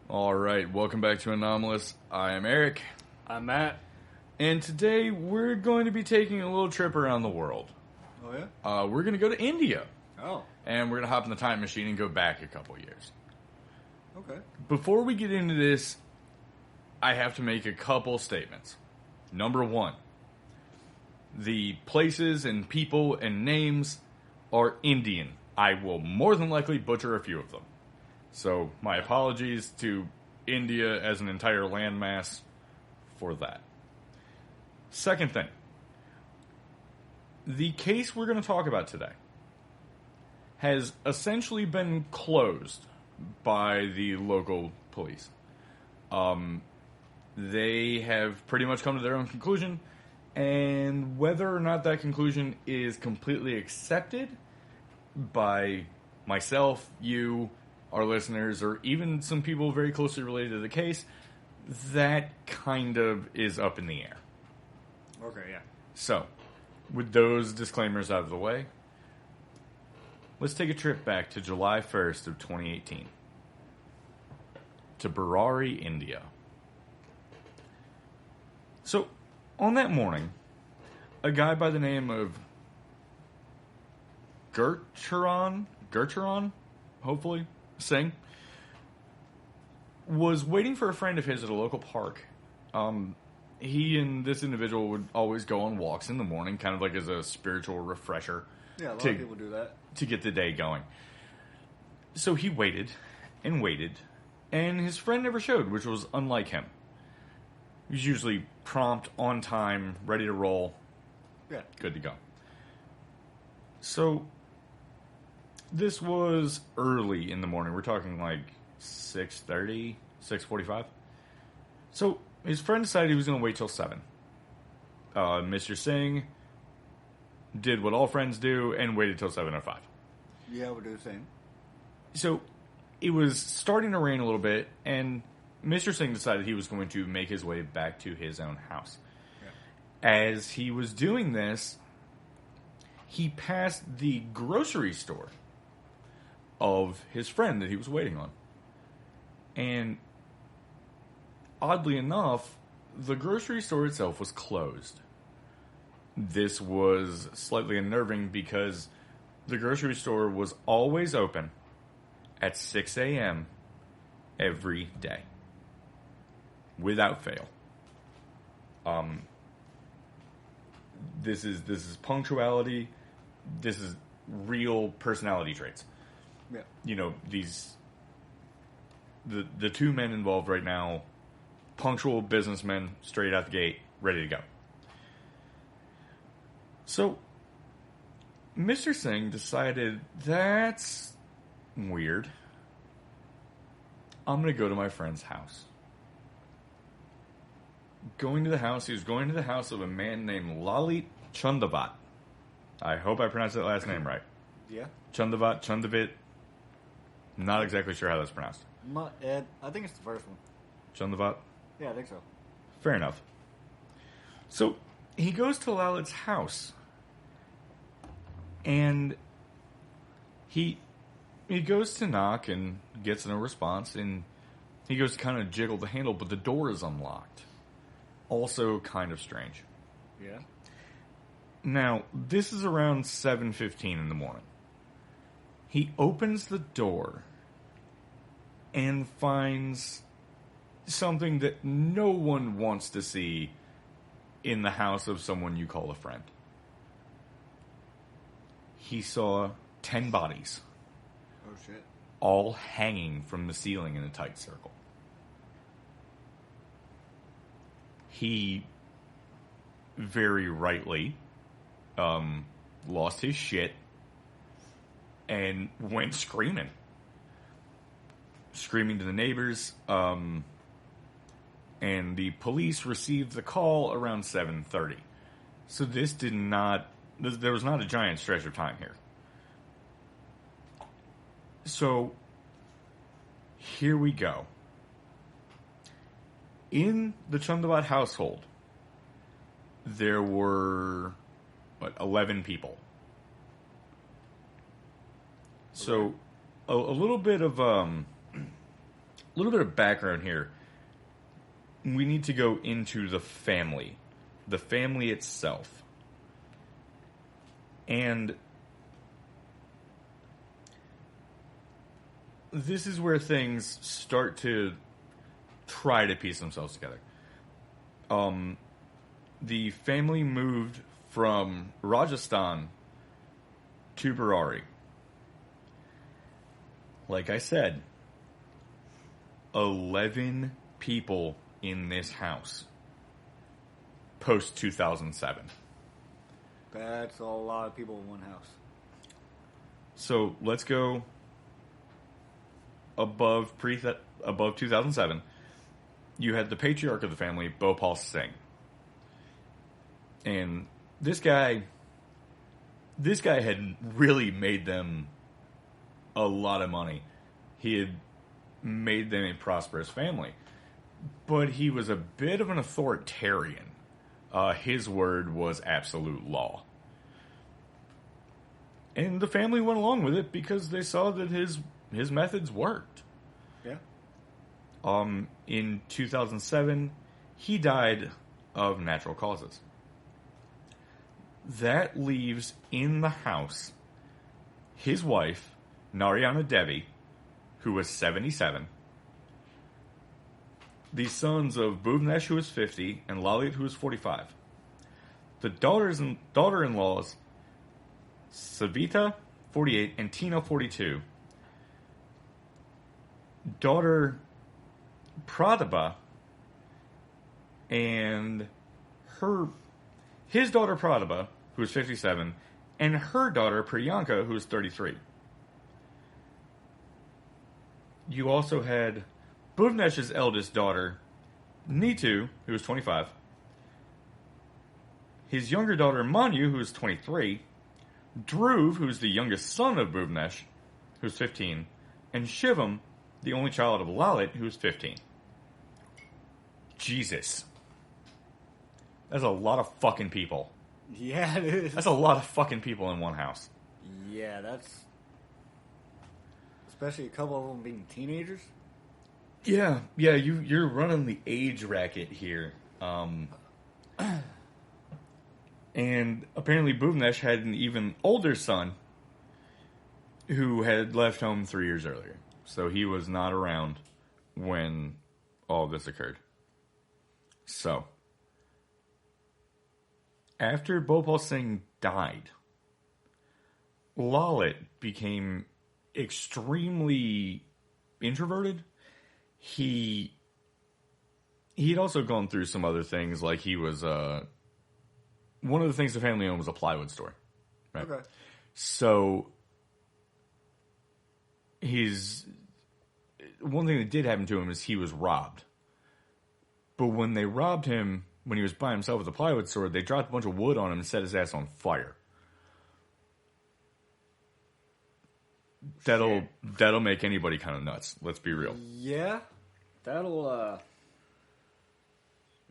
All right, welcome back to Anomalous. I am Eric. I'm Matt. And today we're going to be taking a little trip around the world. Oh, yeah? We're going to go to India. Oh, And we're going to hop in the time machine and go back a couple years. okay. Before we get into this, I have to make a couple statements. Number one, the places and people and names are Indian. I will more than likely butcher a few of them. So, my apologies to India as an entire landmass for that. Second thing, the case we're going to talk about today has essentially been closed by the local police. They have pretty much come to their own conclusion, and whether or not that conclusion is completely accepted by myself, you, our listeners, or even some people very closely related to the case, that kind of is up in the air. Okay, yeah. So, with those disclaimers out of the way, let's take a trip back to July 1st of 2018 to Burari, India. So, on that morning, a guy by the name of Gurcharan, hopefully, Singh, was waiting for a friend of his at a local park. He and this individual would always go on walks in the morning, kind of like as a spiritual refresher. Yeah, a lot of people do that. To get the day going. So he waited and waited, and his friend never showed, which was unlike him. He was usually prompt, on time, ready to roll. Yeah. Good to go. So, this was early in the morning. We're talking like 6:30, 6:45. So, his friend decided he was going to wait till 7. Mr. Singh did what all friends do and waited till 7:05. Yeah, we'll do the same. So, it was starting to rain a little bit, and Mr. Singh decided he was going to make his way back to his own house. Yeah. As he was doing this, he passed the grocery store of his friend that he was waiting on. And oddly enough, the grocery store itself was closed. This was slightly unnerving because the grocery store was always open at 6 a.m. every day. Without fail. This is punctuality. This is real personality traits. Yeah. You know, the two men involved right now, punctual businessmen, straight out the gate, ready to go. So, Mr. Singh decided, that's weird. I'm going to go to my friend's house. He was going to the house of a man named Lalit Chandavat. I hope I pronounced that last name right. Yeah. Chandavit. Not exactly sure how that's pronounced. I think it's the first one. Chandavat? Yeah, I think so. Fair enough. So, he goes to Lalit's house. And he goes to knock and gets no response. And he goes to kind of jiggle the handle, but the door is unlocked. Also kind of strange. Yeah. Now, this is around 7:15 in the morning. He opens the door and finds something that no one wants to see in the house of someone you call a friend. He saw 10 bodies. Oh, shit. All hanging from the ceiling in a tight circle. He very rightly lost his shit and went screaming to the neighbors. And the police received the call around 7:30. So there was not a giant stretch of time here. So here we go. In the Chandavat household, there were, 11 people. So, a little bit of A little bit of background here. We need to go into the family itself. And this is where things start to try to piece themselves together. The family moved from Rajasthan to Burari. Like I said, 11 people in this house post 2007. That's a lot of people in one house. So let's go above 2007. You had the patriarch of the family, Bhopal Singh. And this guy had really made them a lot of money. He had made them a prosperous family. But he was a bit of an authoritarian. His word was absolute law. And the family went along with it because they saw that his methods worked. Yeah. In 2007, he died of natural causes. That leaves in the house his wife, Narayana Devi, who was 77, the sons of Bhuvnesh, who was 50, and Lalit, who was 45. The daughter-in-laws, Savita, 48, and Tina, 42. Daughter Pratibha and his daughter Pratibha, who was 57, and her daughter Priyanka, who was 33. You also had Bhuvnesh's eldest daughter, Neetu, who was 25. His younger daughter Manu, who was 23. Dhruv, who's the youngest son of Bhuvnesh, who's 15. And Shivam, the only child of Lalit, who's 15. Jesus. That's a lot of fucking people. Yeah, it is. That's a lot of fucking people in one house. Yeah, that's... Especially a couple of them being teenagers. Yeah, you're running the age racket here. And apparently Bhuvnesh had an even older son who had left home 3 years earlier. So he was not around when all this occurred. So, after Bhopal Singh died, Lalit became extremely introverted. He'd also gone through some other things, like he was one of the things the family owned was a plywood store, right? Okay. So one thing that did happen to him is he was robbed. But when they robbed him, when he was by himself at the plywood store, they dropped a bunch of wood on him and set his ass on fire. That'll make anybody kind of nuts. Let's be real. Yeah, that'll,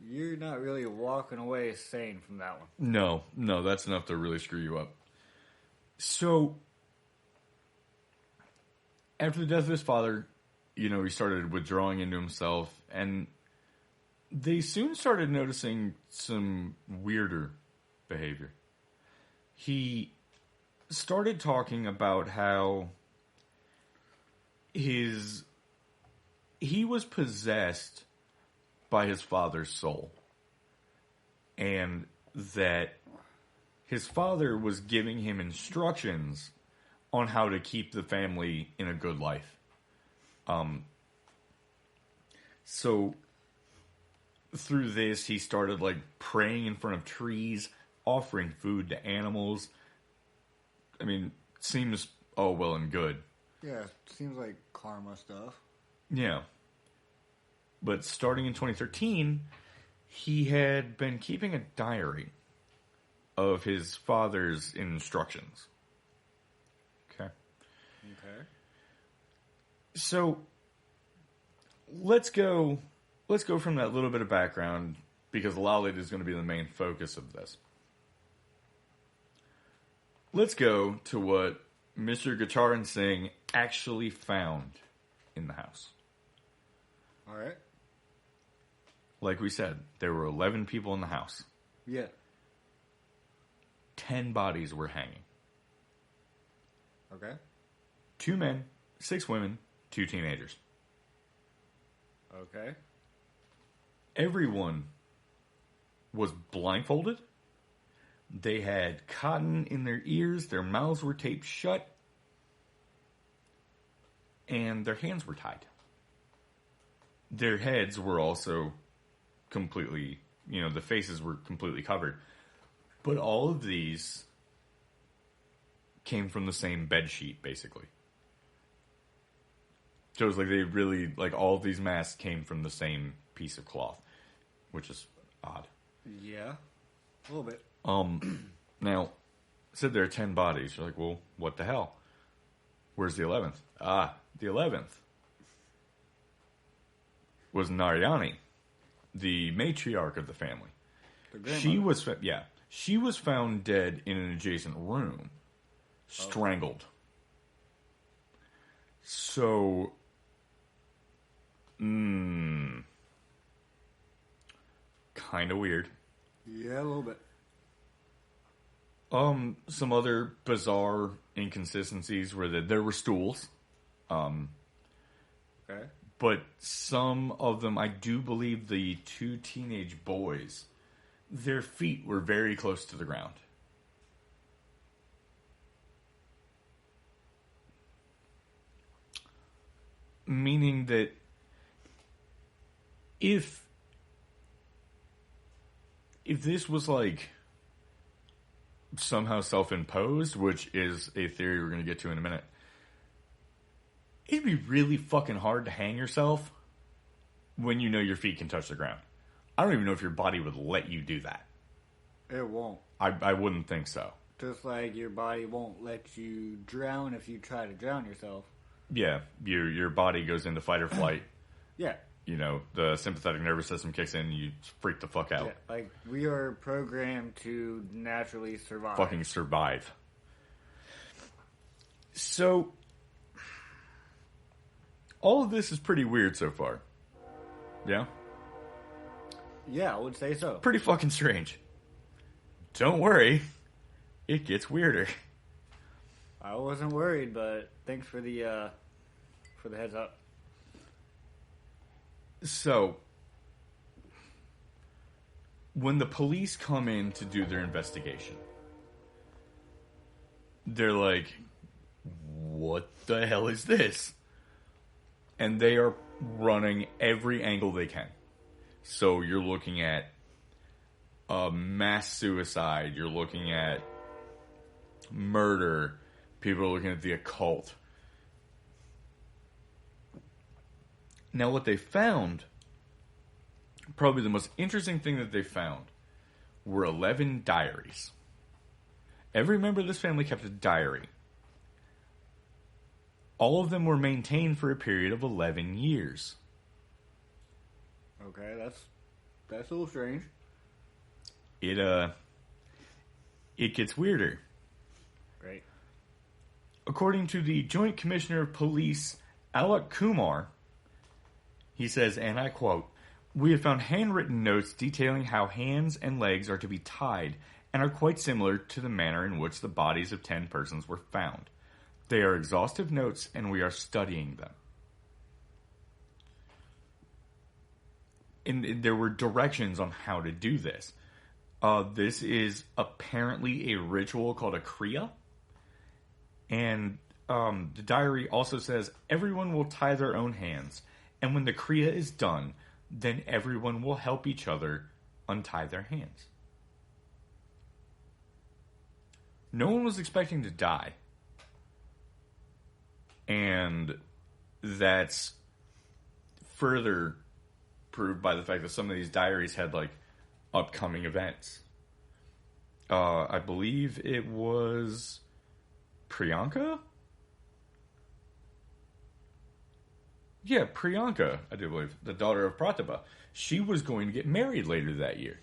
you're not really walking away sane from that one. No, that's enough to really screw you up. So, after the death of his father, he started withdrawing into himself, and they soon started noticing some weirder behavior. He started talking about how he was possessed by his father's soul, and that his father was giving him instructions on how to keep the family in a good life. So through this, he started praying in front of trees, offering food to animals. I mean, seems all well and good. Yeah, seems like karma stuff. Yeah. But starting in 2013, he had been keeping a diary of his father's instructions. Okay. So let's go from that little bit of background, because Lalit is going to be the main focus of this. Let's go to what Mr. Gataran Singh actually found in the house. All right. Like we said, there were 11 people in the house. Yeah. 10 bodies were hanging. Okay. 2 men, 6 women, 2 teenagers. Okay. Everyone was blindfolded. They had cotton in their ears. Their mouths were taped shut. And their hands were tied. Their heads were also completely, the faces were completely covered. But all of these came from the same bed sheet, basically. So it was like they really, all of these masks came from the same piece of cloth, which is odd. Yeah. A little bit. Now, said there are 10 bodies. You're like, well, what the hell? Where's the 11th? The 11th was Narayani, the matriarch of the family. She was found dead in an adjacent room, strangled. So, kind of weird. Yeah, a little bit. Some other bizarre inconsistencies were that there were stools. Okay. But some of them, I do believe the 2 teenage boys, their feet were very close to the ground. Meaning that if this was somehow self-imposed, which is a theory we're going to get to in a minute, it'd be really fucking hard to hang yourself when you know your feet can touch the ground. I don't even know if your body would let you do that. It won't. I wouldn't think so. Just like your body won't let you drown if you try to drown yourself. Yeah, your body goes into fight or flight. Yeah. The sympathetic nervous system kicks in and you freak the fuck out. Yeah, we are programmed to naturally survive. Fucking survive. So, all of this is pretty weird so far. Yeah? Yeah, I would say so. Pretty fucking strange. Don't worry. It gets weirder. I wasn't worried, but thanks for the heads up. So, when the police come in to do their investigation, they're like, what the hell is this? And they are running every angle they can. So you're looking at a mass suicide, you're looking at murder, people are looking at the occult. Now what they found, probably the most interesting thing that they found, were 11 diaries. Every member of this family kept a diary. All of them were maintained for a period of 11 years. Okay, that's a little strange. It gets weirder. Great. According to the Joint Commissioner of Police, Alok Kumar, he says, and I quote, "We have found handwritten notes detailing how hands and legs are to be tied and are quite similar to the manner in which the bodies of 10 persons were found. They are exhaustive notes and we are studying them." And there were directions on how to do this. This is apparently a ritual called a kriya. And the diary also says everyone will tie their own hands. And when the kriya is done, then everyone will help each other untie their hands. No one was expecting to die. And that's further proved by the fact that some of these diaries had, upcoming events. I believe it was Priyanka? Yeah, Priyanka, I do believe, the daughter of Pratibha. She was going to get married later that year.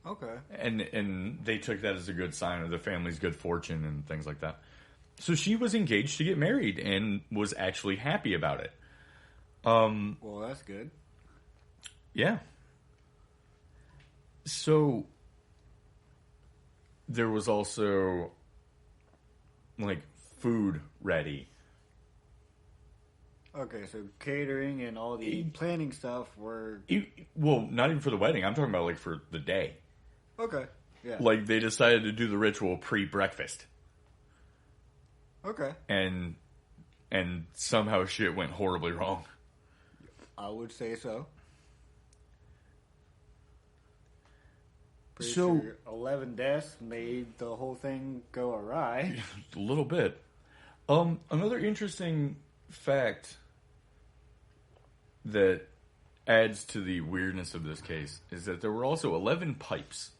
Okay. And they took that as a good sign of the family's good fortune and things like that. So she was engaged to get married and was actually happy about it. Well, that's good. Yeah. So there was also like food ready. Okay, so catering and all the planning stuff were... Well, not even for the wedding. I'm talking about like for the day. Okay, yeah. Like they decided to do the ritual pre-breakfast. Okay. And somehow shit went horribly wrong. I would say so. Pretty So, sure 11 deaths made the whole thing go awry. A little bit. Another interesting fact that adds to the weirdness of this case is that there were also 11 pipes.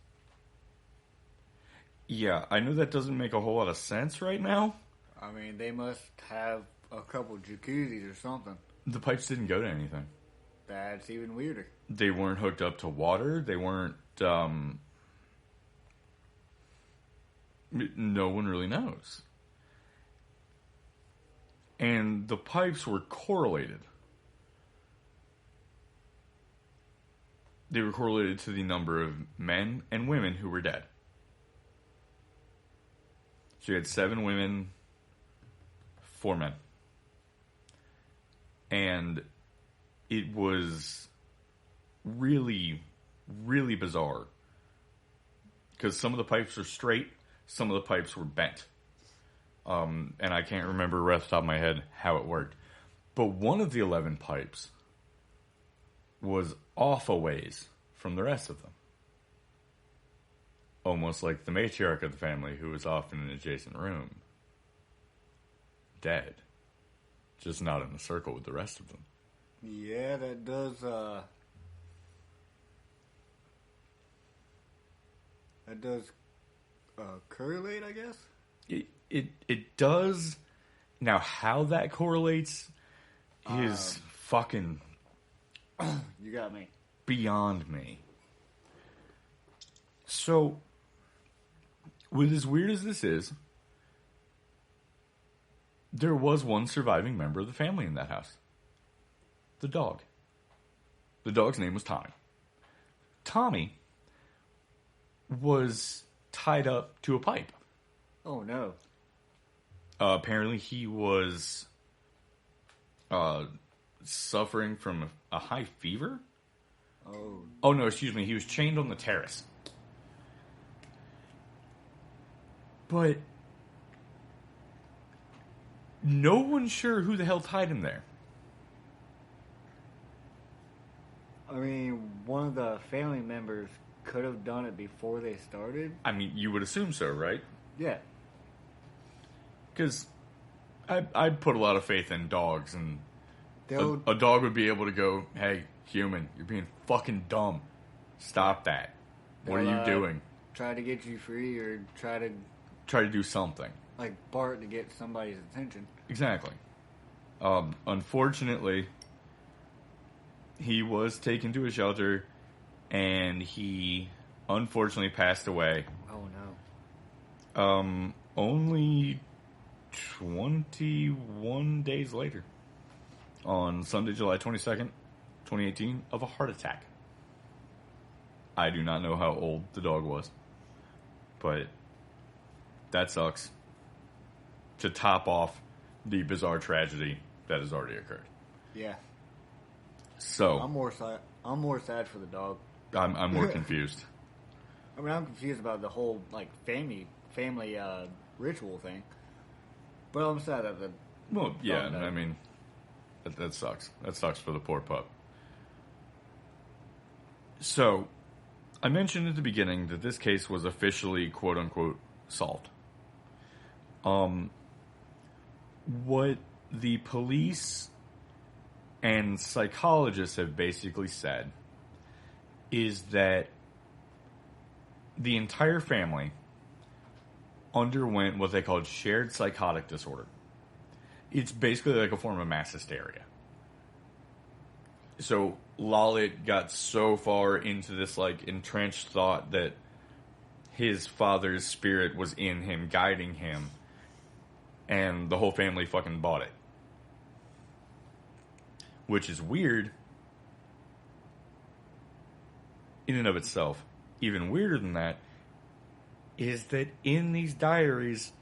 Yeah, I know that doesn't make a whole lot of sense right now. I mean, they must have a couple jacuzzis or something. The pipes didn't go to anything. That's even weirder. They weren't hooked up to water. They weren't, no one really knows. And the pipes were correlated. They were correlated to the number of men and women who were dead. So you had 7 women, 4 men. And it was really, really bizarre. Because some of the pipes were straight, some of the pipes were bent. And I can't remember right off the top of my head how it worked. But one of the 11 pipes was off a ways from the rest of them. Almost like the matriarch of the family who was off in an adjacent room. Dead. Just not in a circle with the rest of them. Yeah, that does, correlate, I guess? It does. Now, how that correlates is fucking... You got me. Beyond me. So, with as weird as this is, there was one surviving member of the family in that house. The dog. The dog's name was Tommy. Tommy was tied up to a pipe. Oh, no. Apparently he was suffering from a high fever. Oh, no, excuse me. He was chained on the terrace. But no one's sure who the hell tied him there. I mean, one of the family members could have done it before they started. I mean, you would assume so, right? Yeah. Because I'd put a lot of faith in dogs, and a dog would be able to go, hey, human, you're being fucking dumb. Stop that. What are you doing? Try to get you free or try to do something. Like bark to get somebody's attention. Exactly. Unfortunately, he was taken to a shelter, and he unfortunately passed away. Oh, no. Only 21 days later. On Sunday, July 22nd, 2018, of a heart attack. I do not know how old the dog was. But that sucks. To top off the bizarre tragedy that has already occurred. Yeah. So I'm more sad for the dog. I'm more confused. I mean, I'm confused about the whole like family ritual thing. But I'm sad that the I mean, that sucks. That sucks for the poor pup. So, I mentioned at the beginning that this case was officially quote unquote solved. What the police and psychologists have basically said is that the entire family underwent what they called shared psychotic disorder. It's basically like a form of mass hysteria. So Lalit got so far into this like entrenched thought that his father's spirit was in him, guiding him, and the whole family fucking bought it. Which is weird, in and of itself, even weirder than that, is that in these diaries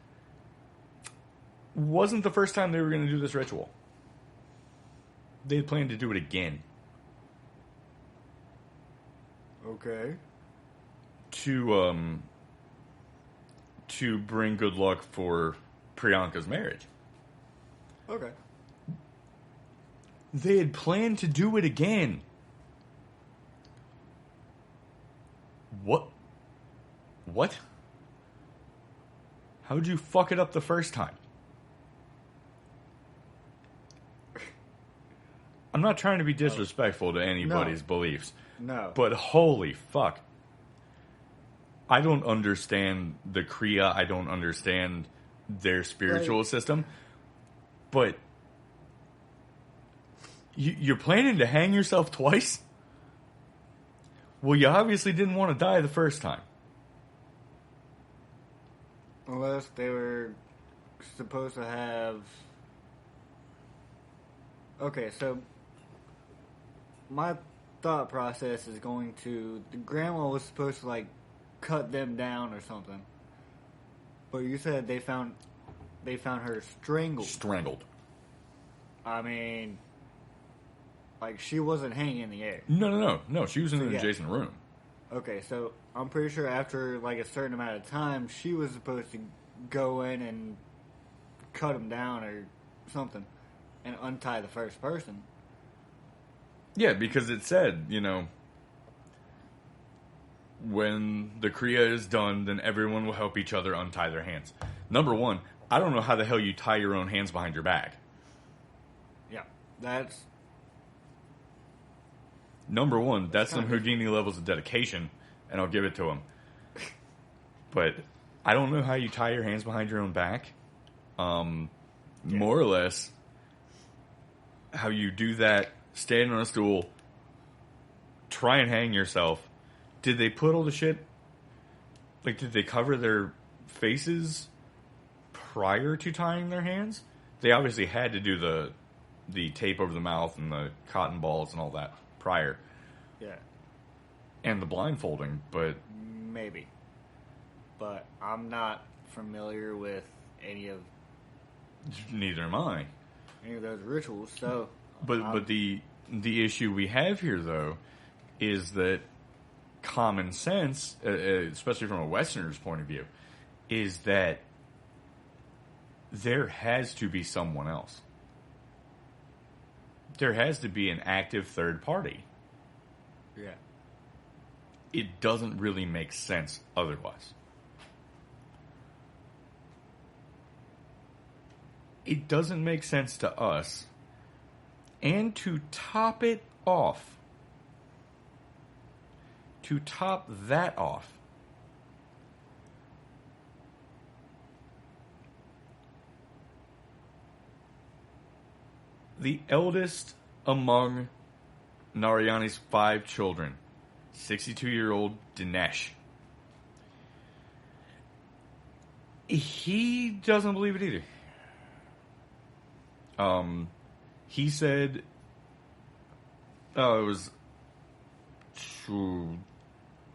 wasn't the first time they were going to do this ritual. They had planned to do it again. Okay. To bring good luck for Priyanka's marriage. Okay. They had planned to do it again. What? How'd you fuck it up the first time? I'm not trying to be disrespectful to anybody's beliefs. No. But holy fuck. I don't understand the Kriya. I don't understand their spiritual system. But you're planning to hang yourself twice? Well, you obviously didn't want to die the first time. Unless they were supposed to have... Okay, so my thought process is going to... The grandma was supposed to, like, cut them down or something. But you said they found her strangled. Strangled. I mean... Like, she wasn't hanging in the air. No. She was in an adjacent room. Okay, so I'm pretty sure after, like, a certain amount of time, she was supposed to go in and cut him down or something and untie the first person. Yeah, because it said, when the Kriya is done, then everyone will help each other untie their hands. Number one, I don't know how the hell you tie your own hands behind your back. Yeah, that's... Number one, that's some Houdini levels of dedication, and I'll give it to him. But I don't know how you tie your hands behind your own back. More or less, how you do that, stand on a stool, try and hang yourself. Did they put all the shit... Like, did they cover their faces prior to tying their hands? They obviously had to do the tape over the mouth and the cotton balls and all that prior. Yeah. And the blindfolding, but... Maybe. But I'm not familiar with any of... Neither am I. Any of those rituals, so... But the issue we have here, though, is that common sense, especially from a Westerner's point of view, is that there has to be someone else. There has to be an active third party. Yeah. It doesn't really make sense otherwise. It doesn't make sense to us. And to top it off, to top that off, the eldest among Narayani's 5 children, 62-year-old Dinesh, he doesn't believe it either. He said, it was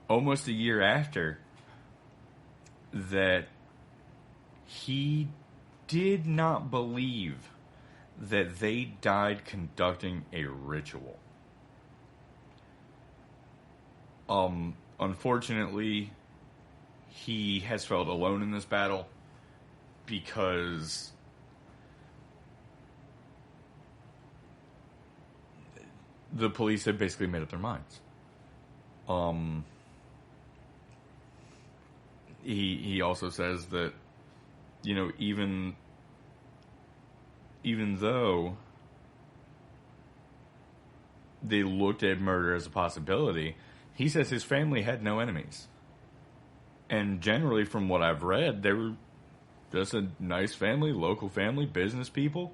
almost a year after that he did not believe that they died conducting a ritual. Unfortunately, he has felt alone in this battle because the police had basically made up their minds. He also says that, even though they looked at murder as a possibility, he says his family had no enemies. And generally, from what I've read, they were just a nice family, local family, business people.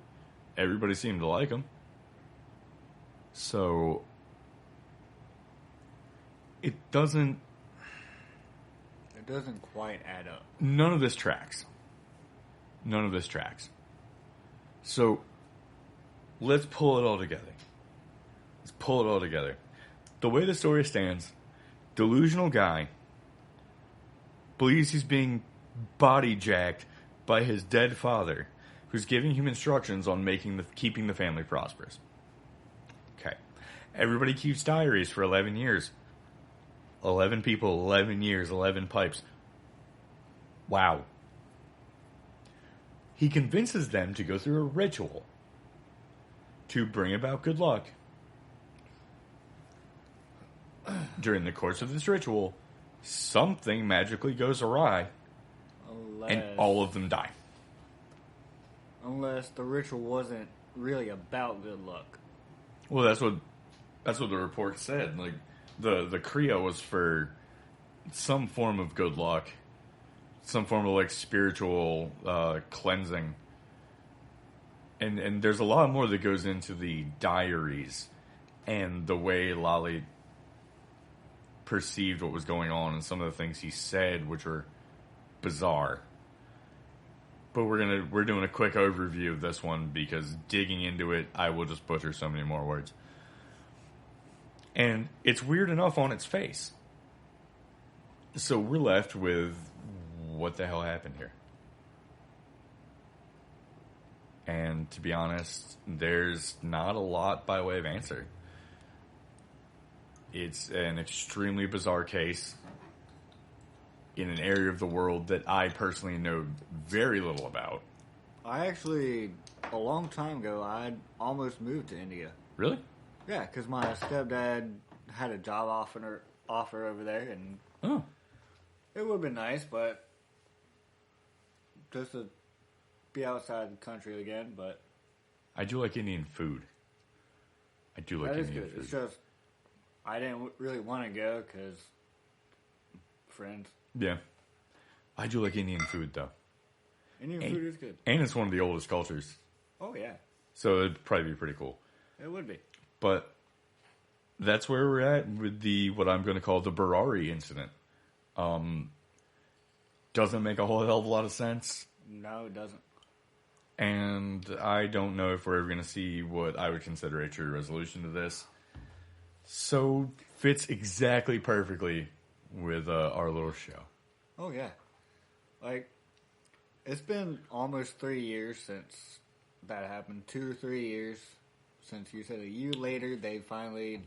Everybody seemed to like him. So, it doesn't quite add up. None of this tracks. So, let's pull it all together. The way the story stands delusional guy believes he's being body jacked by his dead father, who's giving him instructions on keeping the family prosperous. Okay. Everybody keeps diaries for 11 years. 11 people, 11 years, 11 pipes. Wow. He convinces them to go through a ritual to bring about good luck. During the course of this ritual, something magically goes awry, and all of them die. Unless the ritual wasn't really about good luck. Well, that's what the report said. Like the Kriya was for some form of good luck, some form of like spiritual cleansing, and there's a lot more that goes into the diaries and the way Lally perceived what was going on and some of the things he said, which were bizarre. But we're doing a quick overview of this one because digging into it, I will just butcher so many more words. And it's weird enough on its face. So we're left with what the hell happened here? And to be honest, there's not a lot by way of answer. It's an extremely bizarre case in an area of the world that I personally know very little about. I actually, a long time ago, I almost moved to India. Really? Yeah, because my stepdad had a job offer over there, and it would have been nice, but just to be outside the country again. But I do like Indian food. I do like Indian food. It's just I didn't really want to go because friends. Yeah. I do like Indian food, though. Indian food is good. And it's one of the oldest cultures. Oh, yeah. So it'd probably be pretty cool. It would be. But that's where we're at with what I'm going to call the Burari Incident. Doesn't make a whole hell of a lot of sense. No, it doesn't. And I don't know if we're ever going to see what I would consider a true resolution to this. So fits exactly perfectly with our little show. Oh, yeah. Like, it's been almost 3 years since that happened. 2 or 3 years since you said a year later they finally,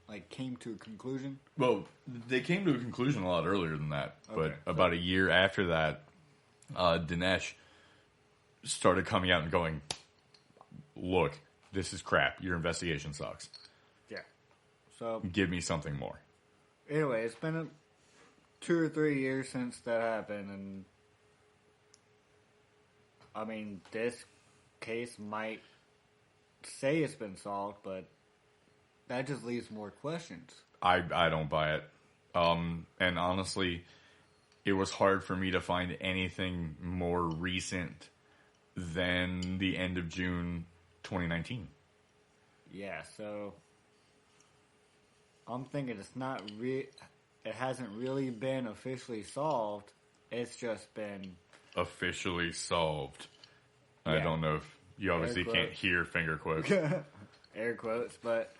like, came to a conclusion. Well, they came to a conclusion a lot earlier than that. Okay, but about a year after that, Dinesh started coming out and going, look, this is crap. Your investigation sucks. Yeah. So give me something more. Anyway, it's been 2 or 3 years since that happened, and I mean, this case might say it's been solved, but that just leaves more questions. I don't buy it. And honestly, it was hard for me to find anything more recent than the end of June 2019. Yeah, so I'm thinking it's not it hasn't really been officially solved. It's just been officially solved. Yeah. I don't know if you obviously can't hear finger quotes. Air quotes, but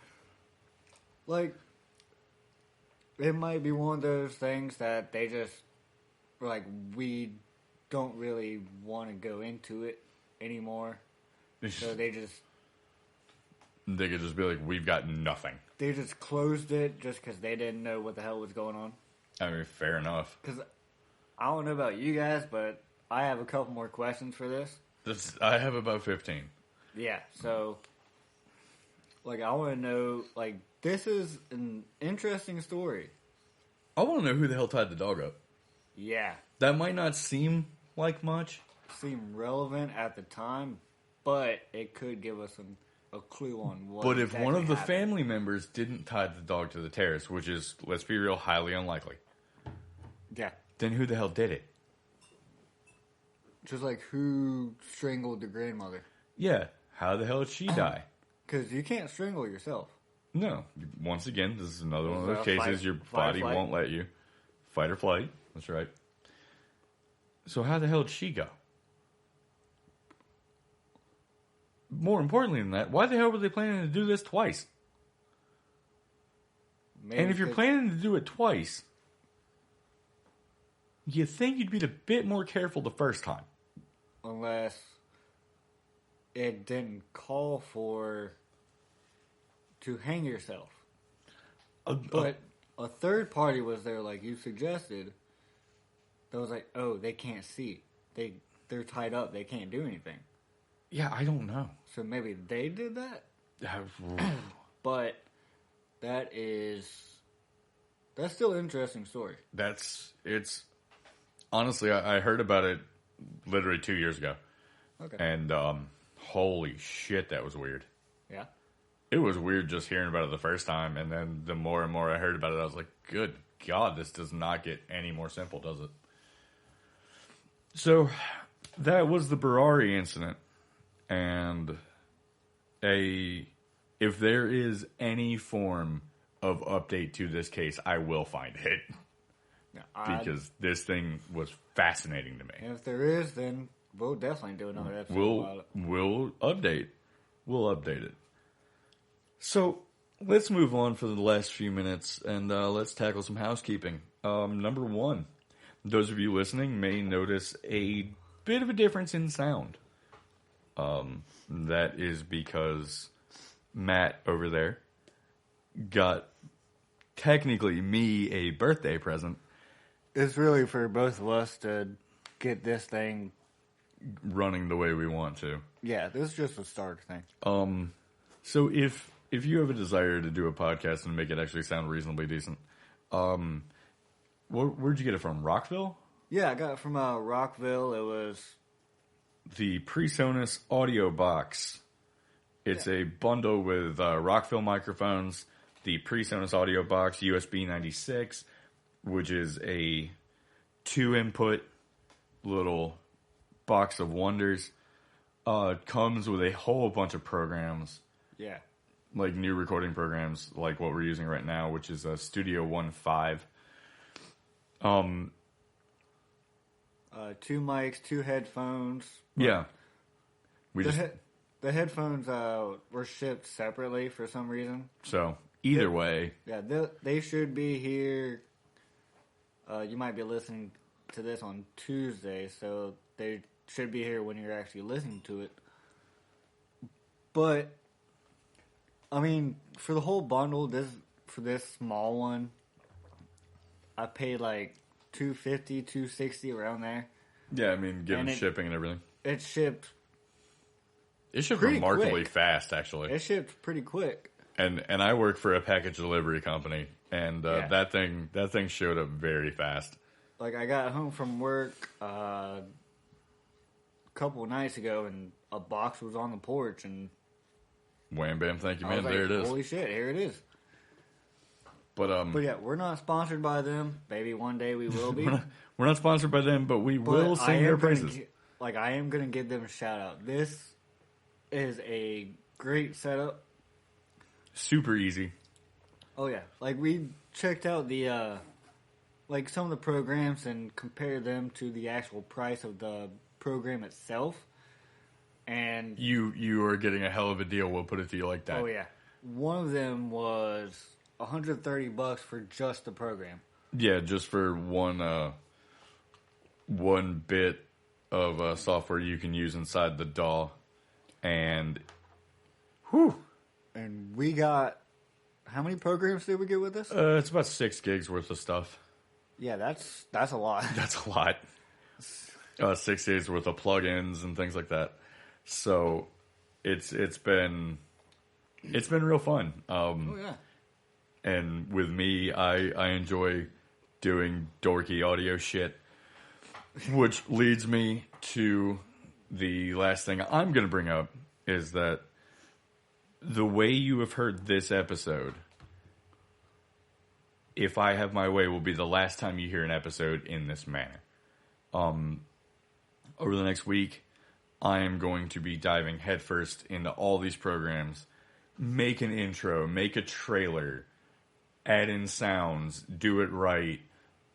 like it might be one of those things that they just like we don't really want to go into it anymore. So they could just be like, we've got nothing. They just closed it just because they didn't know what the hell was going on. I mean, fair enough. Because I don't know about you guys, but I have a couple more questions for this. I have about 15. Yeah, so like I want to know, like, this is an interesting story. I want to know who the hell tied the dog up. Yeah. That might not seem like much. Seem relevant at the time, but it could give us a clue on what. But if one of the family members didn't tie the dog to the terrace, which is, let's be real, highly unlikely. Yeah. Then who the hell did it? Just like who strangled the grandmother. Yeah. How the hell did she die? Because you can't strangle yourself. No. Once again, this is another one of those cases your body won't let you. Fight or flight. That's right. So how the hell did she go? More importantly than that, why the hell were they planning to do this twice? Maybe And if you're planning to do it twice, you think you'd be a bit more careful the first time. Unless it didn't call for to hang yourself. But a third party was there, like you suggested, that was like, oh, they can't see. They're tied up. They can't do anything. Yeah, I don't know. So maybe they did that? But that's still an interesting story. It's honestly, I heard about it literally 2 years ago. Okay. And holy shit, that was weird. Yeah. It was weird just hearing about it the first time, and then the more and more I heard about it, I was like, good God, this does not get any more simple, does it? So, that was the Burari incident. And if there is any form of update to this case, I will find it. Because this thing was fascinating to me. And if there is, then we'll definitely do another episode about it. We'll update. We'll update it. So, let's move on for the last few minutes, and let's tackle some housekeeping. Number one, those of you listening may notice a bit of a difference in sound. That is because Matt over there got, technically, me a birthday present. It's really for both of us to get this thing running the way we want to. Yeah, this is just a start thing. So if you have a desire to do a podcast and make it actually sound reasonably decent, where'd you get it from? Rockville? Yeah, I got it from Rockville. It was the PreSonus audio box. It's a bundle with Rockville microphones, the PreSonus audio box, USB 96, which is a 2-input little box of wonders. It comes with a whole bunch of programs. Yeah. Like new recording programs, like what we're using right now, which is Studio 1.5. 2 mics, 2 headphones. Yeah. The headphones were shipped separately for some reason. So, either way. Yeah, they should be here. You might be listening to this on Tuesday, so they should be here when you're actually listening to it. But, I mean, for the whole bundle, for this small one, I paid like $250, $260 around there. Yeah, I mean, given shipping and everything. It shipped remarkably quick. Fast, actually. It shipped pretty quick. And I work for a package delivery company, and that thing showed up very fast. Like, I got home from work a couple of nights ago, and a box was on the porch, and wham bam, thank you, I man. was like, there it is. Holy shit, here it is. But yeah, we're not sponsored by them. Maybe one day we will be. we're not sponsored by them, but we will sing their praises. I am going to give them a shout out. This is a great setup. Super easy. Oh yeah, like we checked out the like some of the programs and compared them to the actual price of the program itself. And you are getting a hell of a deal. We'll put it to you like that. Oh yeah, one of them was $130 for just the program. Yeah, just for one bit of software you can use inside the DAW, and And we got, how many programs did we get with this? It's about 6 gigs worth of stuff. Yeah, that's a lot. That's a lot. 6 gigs worth of plugins and things like that. So it's been real fun. Oh yeah. And with me, I enjoy doing dorky audio shit, which leads me to the last thing I'm going to bring up is that the way you have heard this episode, if I have my way, will be the last time you hear an episode in this manner. Over the next week, I am going to be diving headfirst into all these programs, make an intro, make a trailer, add in sounds, do it right.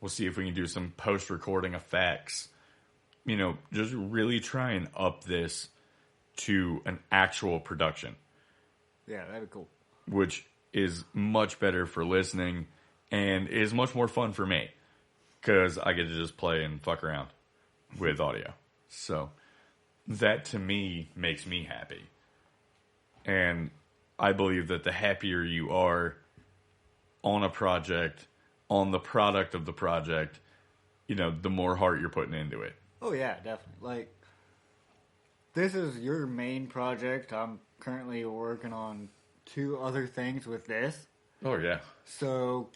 We'll see if we can do some post-recording effects. You know, just really try and up this to an actual production. Yeah, that'd be cool. Which is much better for listening. And it is much more fun for me because I get to just play and fuck around with audio. So that to me makes me happy. And I believe that the happier you are on a project, on the product of the project, you know, the more heart you're putting into it. Oh, yeah, definitely. Like, this is your main project. I'm currently working on 2 other things with this. Oh, yeah. So,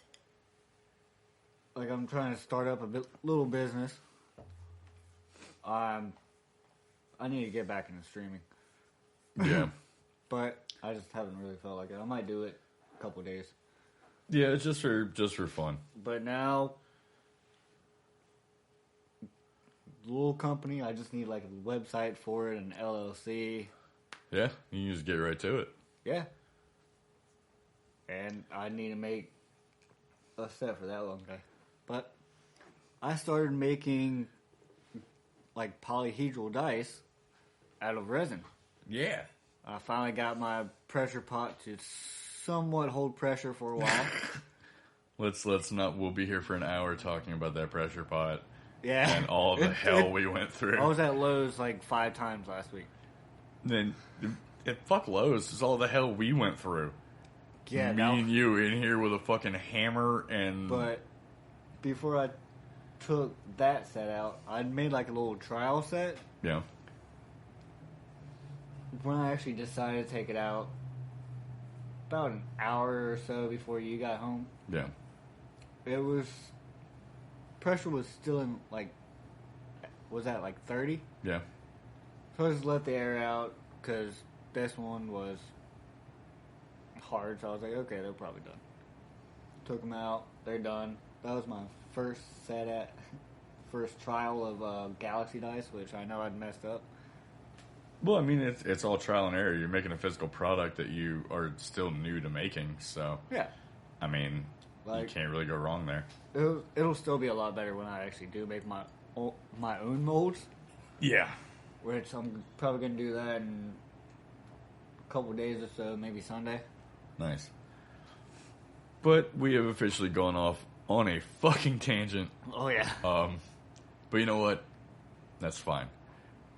like, I'm trying to start up a little business. I need to get back into streaming. Yeah. But I just haven't really felt like it. I might do it a couple of days. Yeah, it's just for fun. But now, little company, I just need like a website for it, an LLC. Yeah, you can just get right to it. Yeah. And I need to make a set for that one day. But I started making like polyhedral dice out of resin. Yeah. I finally got my pressure pot to somewhat hold pressure for a while. Let's not. We'll be here for an hour talking about that pressure pot. Yeah. And all the hell we went through. I was at Lowe's like 5 times last week. Then, fuck Lowe's. It's all the hell we went through. Yeah, Me and you in here with a fucking hammer and... But before I took that set out, I made like a little trial set. Yeah. When I actually decided to take it out, about an hour or so before you got home, Yeah. it was... Pressure was still in, like... Was that like 30? Yeah. So I just let the air out, because this one was hard, so I was like, okay, they're probably done. Took them out, they're done. That was my first trial of Galaxy Dice, which I know I'd messed up. Well, I mean, it's all trial and error. You're making a physical product that you are still new to making, so... Yeah. I mean, Like, you can't really go wrong there. It'll still be a lot better when I actually do make my own molds. Yeah. Which I'm probably going to do that in a couple days or so, maybe Sunday. Nice. But we have officially gone off on a fucking tangent. Oh, yeah. But you know what? That's fine.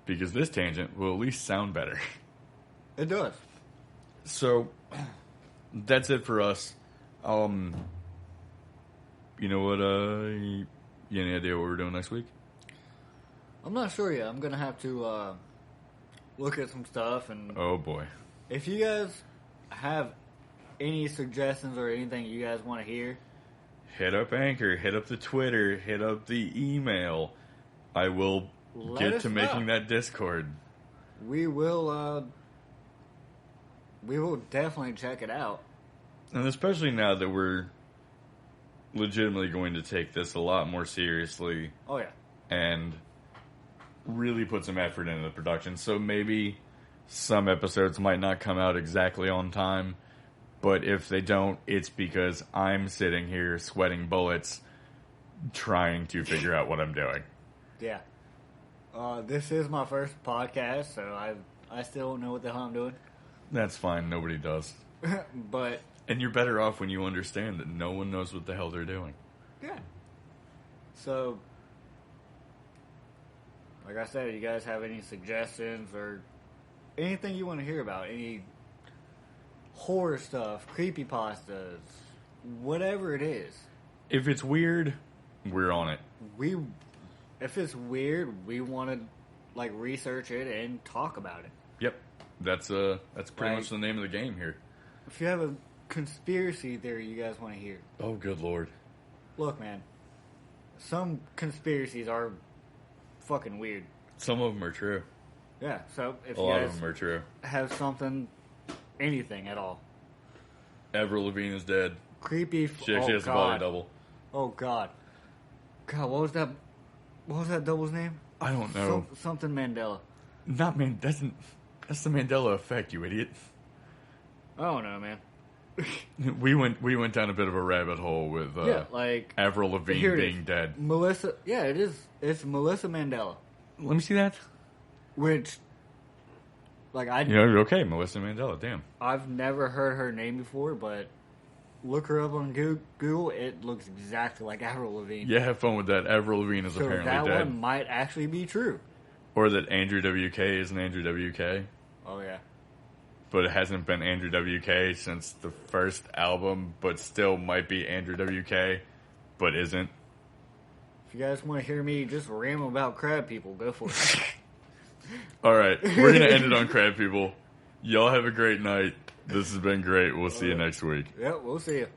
Because this tangent will at least sound better. It does. So, that's it for us. You know what, you any idea what we're doing next week? I'm not sure yet. I'm going to have to look at some stuff. And Oh, boy. if you guys have any suggestions or anything you guys want to hear, Hit up Anchor, hit up the Twitter, hit up the email. I will get to making that Discord. we will definitely check it out. And especially now that we're legitimately going to take this a lot more seriously. Oh, yeah. And really put some effort into the production. So maybe some episodes might not come out exactly on time. But if they don't, it's because I'm sitting here sweating bullets trying to figure out what I'm doing. Yeah. This is my first podcast, so I still don't know what the hell I'm doing. That's fine. Nobody does. But... And you're better off when you understand that no one knows what the hell they're doing. Yeah. So, like I said, you guys have any suggestions or anything you want to hear about? Any horror stuff, creepypastas, whatever it is. If it's weird, we're on it. If it's weird, we want to like research it and talk about it. Yep. That's pretty much the name of the game here. If you have a conspiracy theory you guys want to hear. Oh, good lord. Look, man. Some conspiracies are fucking weird. Some of them are true. Yeah, so if A you lot guys of them are true. have something, anything at all. Avril Lavigne is dead. Creepy. She actually has a body double. Oh, God. God, what was that? What was that double's name? I don't know. Something Mandela. Not man. That's the Mandela effect, you idiot. I don't know, man. We went down a bit of a rabbit hole with like Avril Lavigne being dead. Melissa. Yeah, it is. It's Melissa Mandela. Let me see that. Which, like, okay, Melissa Mandela. Damn. I've never heard her name before, but look her up on Google. It looks exactly like Avril Lavigne. Yeah, have fun with that. Avril Lavigne is So apparently that dead. one might actually be true. Or that Andrew WK isn't Andrew WK. Oh, yeah. But it hasn't been Andrew WK since the first album, but still might be Andrew WK, but isn't. If you guys want to hear me just ramble about crab people, go for it. Alright, we're going to end it on crab people. Y'all have a great night. This has been great. We'll see you next week. Yep, we'll see you.